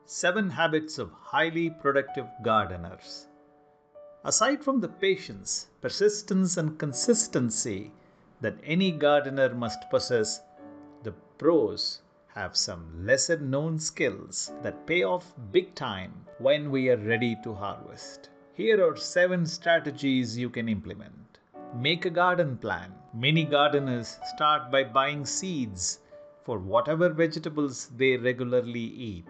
7 Habits of Highly Productive Gardeners. Aside from the patience, persistence, and consistency that any gardener must possess, the pros have some lesser known skills that pay off big time when we are ready to harvest. Here are 7 strategies you can implement. Make a garden plan. Many gardeners start by buying seeds for whatever vegetables they regularly eat.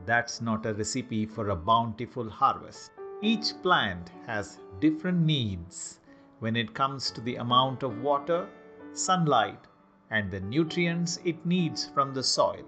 That's not a recipe for a bountiful harvest. Each plant has different needs when it comes to the amount of water, sunlight, and the nutrients it needs from the soil.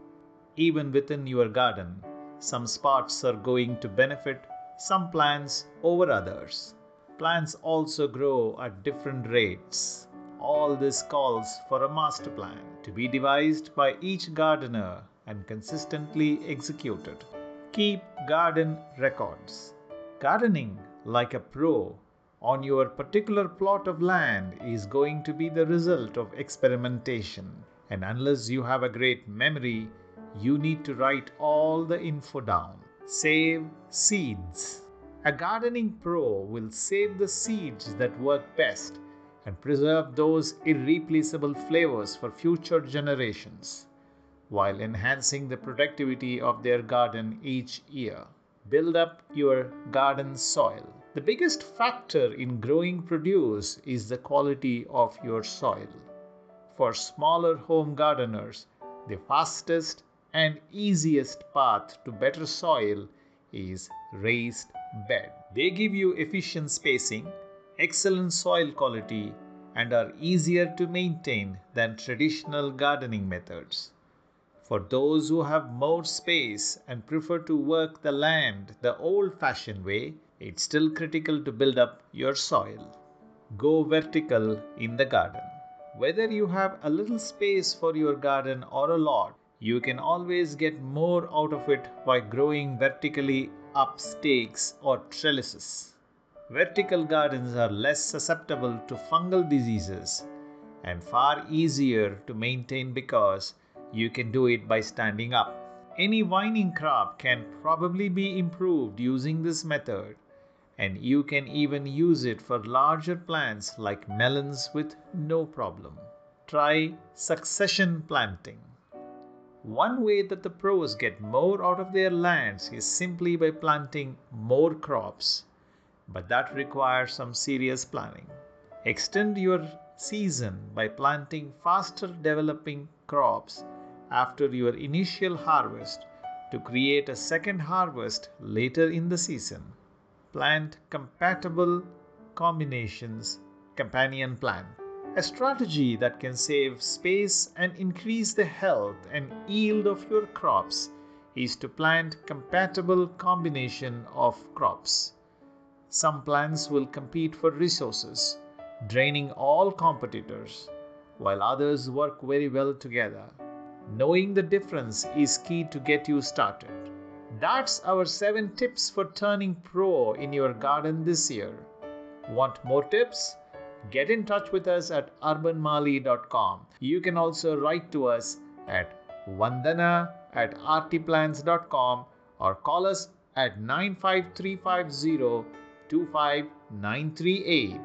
Even within your garden, some spots are going to benefit some plants over others. Plants also grow at different rates. All this calls for a master plan to be devised by each gardener and consistently executed. Keep garden records. Gardening like a pro on your particular plot of land is going to be the result of experimentation. And unless you have a great memory, you need to write all the info down. Save seeds. A gardening pro will save the seeds that work best and preserve those irreplaceable flavors for future generations, while enhancing the productivity of their garden each year. Build up your garden soil. The biggest factor in growing produce is the quality of your soil. For smaller home gardeners, the fastest and easiest path to better soil is raised bed. They give you efficient spacing, excellent soil quality, and are easier to maintain than traditional gardening methods. For those who have more space and prefer to work the land the old-fashioned way, it's still critical to build up your soil. Go vertical in the garden. Whether you have a little space for your garden or a lot, you can always get more out of it by growing vertically up stakes or trellises. Vertical gardens are less susceptible to fungal diseases and far easier to maintain because you can do it by standing up. Any vining crop can probably be improved using this method, and you can even use it for larger plants like melons with no problem. Try succession planting. One way that the pros get more out of their lands is simply by planting more crops, but that requires some serious planning. Extend your season by planting faster developing crops after your initial harvest to create a second harvest later in the season. Plant compatible combinations. Companion plant. A strategy that can save space and increase the health and yield of your crops is to plant compatible combination of crops. Some plants will compete for resources, draining all competitors, while others work very well together. Knowing the difference is key to get you started. That's our 7 tips for turning pro in your garden this year. Want more tips? Get in touch with us at urbanmali.com. You can also write to us at vandana@rtplans.com or call us at 95350 25938.